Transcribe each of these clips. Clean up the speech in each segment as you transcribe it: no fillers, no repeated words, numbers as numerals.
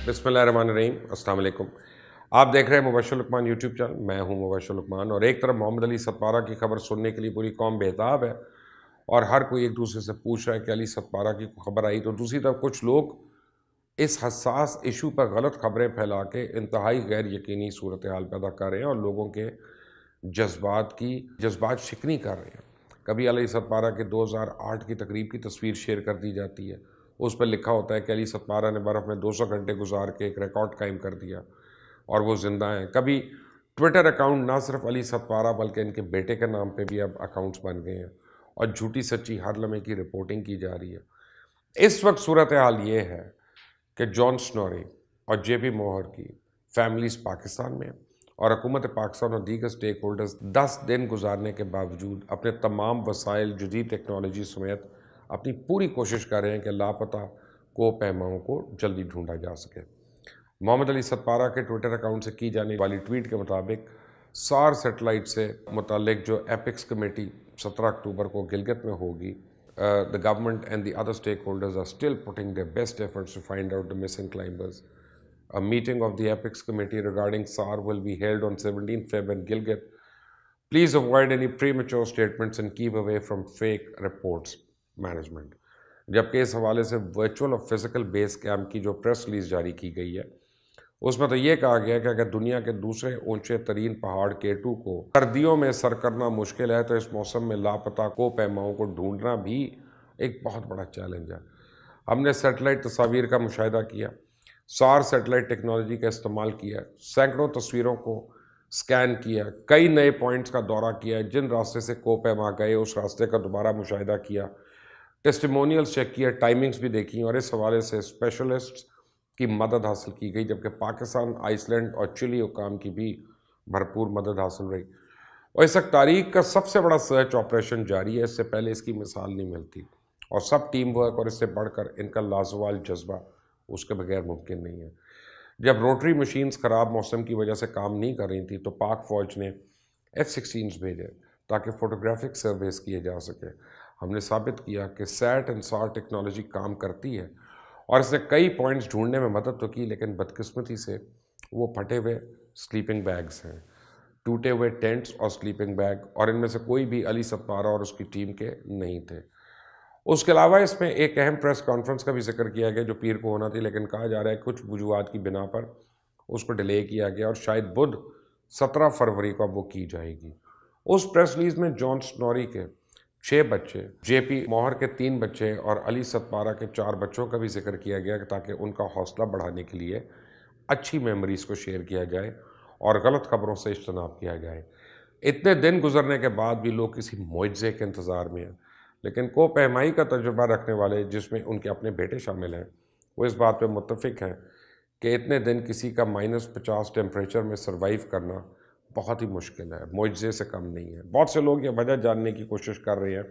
बिस्मिल्लाहिर्रहमानिर्रहीम, अस्सलाम वालेकुम। आप देख रहे हैं मुबश्शिर लुकमान यूट्यूब चैनल। मैं हूं मुबश्शिर लुकमान। और एक तरफ मोहम्मद अली सतपारा की खबर सुनने के लिए पूरी कौम बेताब है और हर कोई एक दूसरे से पूछ रहा है कि अली सतपारा की खबर आई, तो दूसरी तरफ कुछ लोग इस हसास इशू पर गलत खबरें फैला के इंतहाई गैर यकीनी सूरत हाल पैदा कर रहे हैं और लोगों के जज्बात शिकनी कर रहे हैं। कभी अली सतपारा के 2008 की तकरीब की तस्वीर शेयर कर दी जाती है, उस पर लिखा होता है कि अली सतपारा ने बर्फ़ में 200 घंटे गुजार के एक रिकॉर्ड कायम कर दिया और वो ज़िंदा हैं। कभी ट्विटर अकाउंट ना सिर्फ अली सतपारा बल्कि इनके बेटे के नाम पे भी अब अकाउंट्स बन गए हैं और झूठी सच्ची हर लम्हे की रिपोर्टिंग की जा रही है। इस वक्त सूरत हाल ये है कि जॉन स्नोरी और जेपी मोहर की फैमिलीज पाकिस्तान में और हुकूमत पाकिस्तान और दीगर स्टेक होल्डर्स 10 दिन गुजारने के बावजूद अपने तमाम वसाइल जदीद टेक्नोलॉजी समेत अपनी पूरी कोशिश कर रहे हैं कि लापता को पैमाओं को जल्दी ढूंढा जा सके। मोहम्मद अली सतपारा के ट्विटर अकाउंट से की जाने वाली ट्वीट के मुताबिक सार सैटेलाइट से मुतालिक जो एपिक्स कमेटी 17 अक्टूबर को गिलगित में होगी, the government and the other stakeholders are still putting their best efforts to find out the missing climbers. A meeting of the Apex Committee regarding SAR will be held on 17 Feb in Gilgit. Please avoid any premature statements and keep away from fake reports. Management. जबकि इस हवाले से virtual और physical base camp की जो press release जारी की गई है, उसमें तो ये कहा गया कि अगर दुनिया के दूसरे ऊंचे तरीन पहाड़ K2 को सर्दियों में सर करना मुश्किल है, तो इस मौसम में लापता को पैमाओं को ढूंढना भी एक बहुत बड़ा चैलेंज है। हमने सैटेलाइट तस्वीर का मुशाहिदा किया, सार सैटेलाइट टेक्नोलॉजी का इस्तेमाल किया, सैकड़ों तस्वीरों को स्कैन किया, कई नए पॉइंट्स का दौरा किया, जिन रास्ते से को पैमा गए उस रास्ते का दोबारा मुशाहिदा किया, टेस्टिमोनियल्स चेक किया, टाइमिंग्स भी देखी और इस हवाले से स्पेशलिस्ट्स की मदद हासिल की गई, जबकि पाकिस्तान, आइसलैंड और चिली हुकाम की भी भरपूर मदद हासिल रही। और इस वक्त तारीख का सबसे बड़ा सर्च ऑपरेशन जारी है, इससे पहले इसकी मिसाल नहीं मिलती और सब टीम वर्क और इससे बढ़कर इनका लाजवाल जज्बा उसके बगैर मुमकिन नहीं है। जब रोटरी मशीन्स ख़राब मौसम की वजह से काम नहीं कर रही थी तो पाक फ़ौज ने F-16s भेजे ताकि फ़ोटोग्राफिक सर्वेस किए जा सके। हमने साबित किया कि सैट एंड सार टेक्नोलॉजी काम करती है और इसने कई पॉइंट्स ढूंढने में मदद तो की, लेकिन बदकिस्मती से वो फटे हुए स्लीपिंग बैग्स हैं, टूटे हुए टेंट्स और स्लीपिंग बैग, और इनमें से कोई भी अली सतपारा और उसकी टीम के नहीं थे। उसके अलावा इसमें एक अहम प्रेस कॉन्फ्रेंस का भी जिक्र किया गया जो पीर को होना थी, लेकिन कहा जा रहा है कुछ वजूहात की बिना पर उसको डिले किया गया और शायद बुध 17 फरवरी को वो की जाएगी। उस प्रेस रिलीज में जॉन स्नोरी के 6 बच्चे, जेपी मोहर के 3 बच्चे और अली सतपारा के 4 बच्चों का भी जिक्र किया गया ताकि उनका हौसला बढ़ाने के लिए अच्छी मेमोरीज़ को शेयर किया जाए और गलत खबरों से इज्तनाब किया जाए। इतने दिन गुजरने के बाद भी लोग किसी मुआवजे के इंतज़ार में हैं, लेकिन को पैमाई का तजुर्बा रखने वाले जिसमें उनके अपने बेटे शामिल हैं, वो इस बात पर मुत्तफिक हैं कि इतने दिन किसी का -50 टेम्परेचर में सर्वाइव करना बहुत ही मुश्किल है, मुआवजे से कम नहीं है। बहुत से लोग ये वजह जानने की कोशिश कर रहे हैं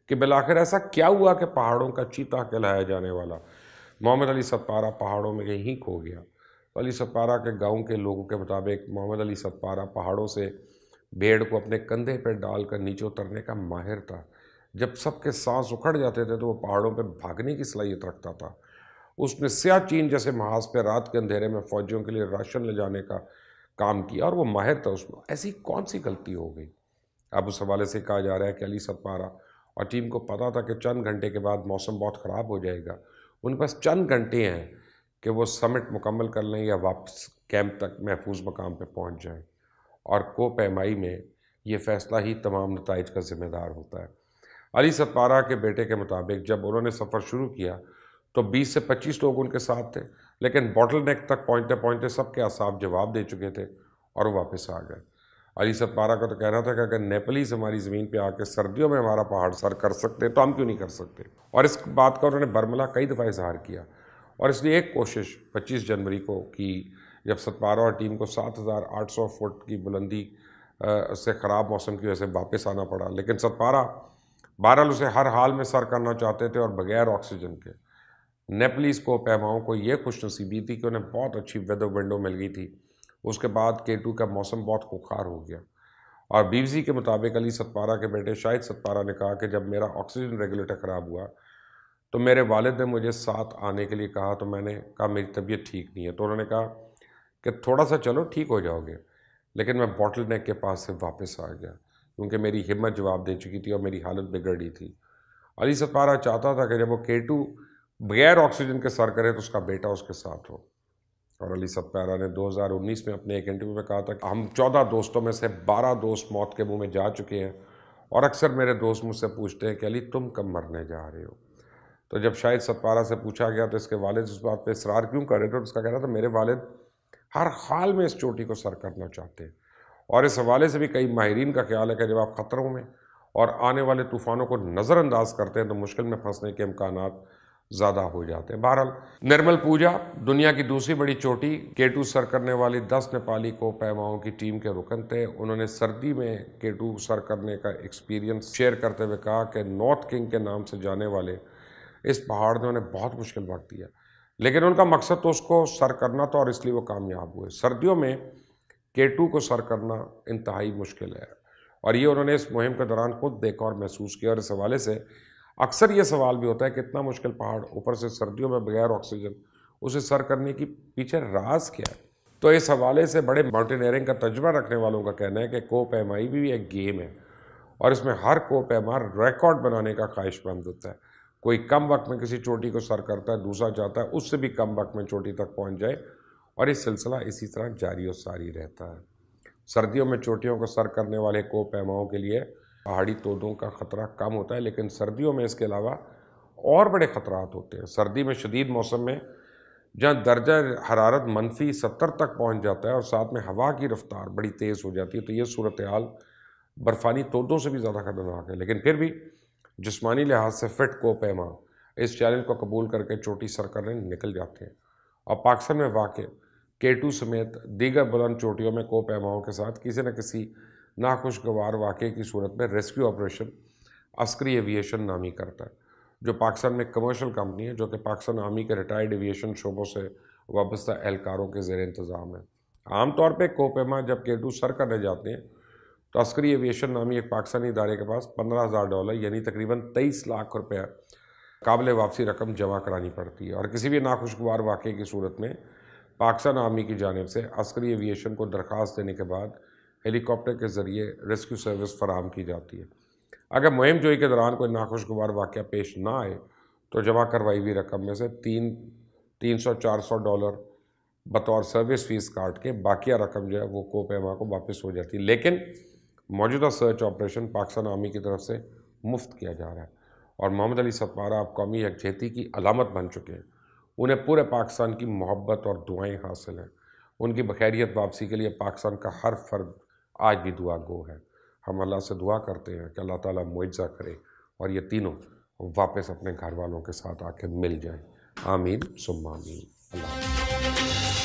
कि बिलाखिर ऐसा क्या हुआ कि पहाड़ों का चीता कहलाया जाने वाला मोहम्मद अली सतपारा पहाड़ों में कहीं खो गया। तो अली सतपारा के गांव के लोगों के मुताबिक मोहम्मद अली सतपारा पहाड़ों से भेड़ को अपने कंधे पर डालकर नीचे उतरने का माहिर था। जब सबके सांस उखड़ जाते थे तो वो पहाड़ों पर भागने की सलाहियत रखता था। उसने सियाचिन जैसे महाज पर रात के अंधेरे में फौजियों के लिए राशन ले जाने का काम किया और वो माहिर था उसमें। ऐसी कौन सी गलती हो गई? अब उस हवाले से कहा जा रहा है कि अली सतपारा और टीम को पता था कि चंद घंटे के बाद मौसम बहुत ख़राब हो जाएगा, उनके पास चंद घंटे हैं कि वो समिट मुकम्मल कर लें या वापस कैंप तक महफूज मकाम पर पहुँच जाएँ। और को पैमाई में ये फ़ैसला ही तमाम नताइज का ज़िम्मेदार होता है। अली सतपारा के बेटे के मुताबिक जब उन्होंने सफ़र शुरू किया तो 20 से 25 लोग उनके साथ थे, लेकिन बॉटल नेक तक पहुँचते पहुँचते सबके असाब जवाब दे चुके थे और वो वापस आ गए। अली सतपारा का तो कहना था कि अगर नेपालीज हमारी ज़मीन पे आकर सर्दियों में हमारा पहाड़ सर कर सकते तो हम क्यों नहीं कर सकते। और इस बात का उन्होंने बरमला कई दफ़ा इजहार किया और इसलिए एक कोशिश 25 जनवरी को की, जब सतपारा और टीम को 7,800 फुट की बुलंदी से ख़राब मौसम की वजह से वापस आना पड़ा। लेकिन सतपारा बहरहाल उसे हर हाल में सर करना चाहते थे और बगैर ऑक्सीजन के। नेपलीज को पैमाओं को ये खुशनसीबी थी कि उन्हें बहुत अच्छी वेदर विंडो मिल गई थी। उसके बाद K2 का मौसम बहुत खुखार हो गया और BBC के मुताबिक अली सतपारा के बेटे शाहिद सतपारा ने कहा कि जब मेरा ऑक्सीजन रेगुलेटर ख़राब हुआ تو میرے والد نے مجھے ساتھ آنے کے لیے کہا، تو میں نے کہا میری طبیعت ٹھیک نہیں ہے، تو انہوں نے کہا کہ تھوڑا سا چلو ٹھیک ہو جاؤ گے، لیکن میں باٹل نیک کے پاس سے واپس آ گیا کیونکہ میری ہمت جواب دے چکی تھی اور میری حالت بگڑ رہی تھی۔ علی ستپارہ چاہتا تھا کہ جب وہ K2 بغیر آکسیجن کے سر کرے تو اس کا بیٹا اس کے ساتھ ہو، اور علی ستپارہ نے 2019 میں اپنے ایک انٹرویو میں کہا تھا کہ ہم 14 دوستوں میں سے 12 دوست موت کے منہ میں جا چکے ہیں، اور اکثر میرے دوست مجھ سے پوچھتے ہیں کہ علی تم کب مرنے جا رہے ہو؟ تو جب شاہد ستپارہ سے پوچھا گیا تو اس کے والد اس بات پہ اصرار کیوں کر رہے تھے، تو اس کا کہنا تھا میرے والد ہر حال میں اس چوٹی کو سر کرنا چاہتے ہیں، اور اس حوالے سے بھی کئی ماہرین کا خیال ہے کہ جب آپ خطروں میں اور آنے والے طوفانوں کو نظر انداز کرتے ہیں تو مشکل میں پھنسنے کے امکانات زیادہ ہو جاتے ہیں۔ بہرحال نرمل پوجا دنیا کی دوسری بڑی چوٹی K2 سر کرنے والی 10 نیپالی کو پیماؤں کی ٹیم کے رکن تھے۔ انہوں نے سردی میں K2 سر کرنے کا ایکسپیرینس شیئر کرتے ہوئے کہا کہ نارتھ کنگ کے نام سے جانے والے اس پہاڑ نے انہیں بہت مشکل وقت دیا، لیکن ان کا مقصد تو اس کو سر کرنا تھا اور اس لیے وہ کامیاب ہوئے۔ سردیوں میں K2 کو سر کرنا انتہائی مشکل ہے، اور یہ انہوں نے اس مہم کے دوران خود دیکھا اور محسوس کیا، اور اس حوالے سے اکثر یہ سوال بھی ہوتا ہے کہ اتنا مشکل پہاڑ اوپر سے سردیوں میں بغیر آکسیجن اسے سر کرنے کی پیچھے راز کیا ہے؟ تو اس حوالے سے بڑے ماؤنٹینئرنگ کا تجربہ رکھنے والوں کا کہنا ہے کہ کوہ پیمائی بھی ایک گیم ہے، اور اس میں ہر کوہ پیما ریکارڈ بنانے کا خواہش مند ہوتا ہے۔ کوئی کم وقت میں کسی چوٹی کو سر کرتا ہے، دوسرا چاہتا ہے اس سے بھی کم وقت میں چوٹی تک پہنچ جائے، اور یہ سلسلہ اسی طرح جاری و ساری رہتا ہے۔ سردیوں میں چوٹیوں کو سر کرنے والے کوہ پیماؤں کے لیے پہاڑی تودوں کا خطرہ کم ہوتا ہے، لیکن سردیوں میں اس کے علاوہ اور بڑے خطرات ہوتے ہیں۔ سردی میں شدید موسم میں جہاں درجہ حرارت -70 تک پہنچ جاتا ہے اور ساتھ میں ہوا کی رفتار بڑی تیز ہو جاتی ہے، تو یہ صورتحال برفانی تودوں سے بھی زیادہ خطرناک ہے، لیکن پھر بھی جسمانی لحاظ سے فٹ کوہ پیما اس چیلنج کو قبول کر کے چوٹی سر کرنے نکل جاتے ہیں۔ اور پاکستان میں واقع K2 سمیت دیگر بلند چوٹیوں میں کوہ پیماؤں کے ساتھ کسی نہ کسی ناخوشگوار واقعے کی صورت میں ریسکیو آپریشن عسکری ایویشن نامی کرتا ہے، جو پاکستان میں کمرشل کمپنی ہے، جو کہ پاکستان آرمی کے ریٹائرڈ ایویشن شعبوں سے وابستہ اہلکاروں کے زیر انتظام ہے۔ عام طور پہ کوہ پیما جب K2 سر کرنے جاتے ہیں تو عسکری ایویشن نامی ایک پاکستانی ادارے کے پاس $15,000 یعنی تقریباً 23 لاکھ روپیہ قابل واپسی رقم جمع کرانی پڑتی ہے، اور کسی بھی ناخوشگوار واقعے کی صورت میں پاکستان آرمی کی جانب سے عسکری ایویشن کو درخواست دینے کے بعد ہیلی کاپٹر کے ذریعے ریسکیو سروس فراہم کی جاتی ہے۔ اگر مہم جوئی کے دوران کوئی ناخوشگوار واقعہ پیش نہ آئے تو جمع کروائی ہوئی رقم میں سے $300-400 بطور سروس فیس کاٹ کے باقیہ رقم جو ہے وہ کوہ پیما کو واپس ہو جاتی ہے، لیکن موجودہ سرچ آپریشن پاکستان آرمی کی طرف سے مفت کیا جا رہا ہے، اور محمد علی ستپارہ اب قومی یکجہتی کی علامت بن چکے ہیں۔ انہیں پورے پاکستان کی محبت اور دعائیں حاصل ہیں۔ ان کی بخیریت واپسی کے لیے پاکستان کا ہر فرد آج بھی دعا گو ہے۔ ہم اللہ سے دعا کرتے ہیں کہ اللہ تعالیٰ معجزہ کرے اور یہ تینوں واپس اپنے گھر والوں کے ساتھ آ کے مل جائیں۔ آمین ثم آمین۔ اللہ حافظ۔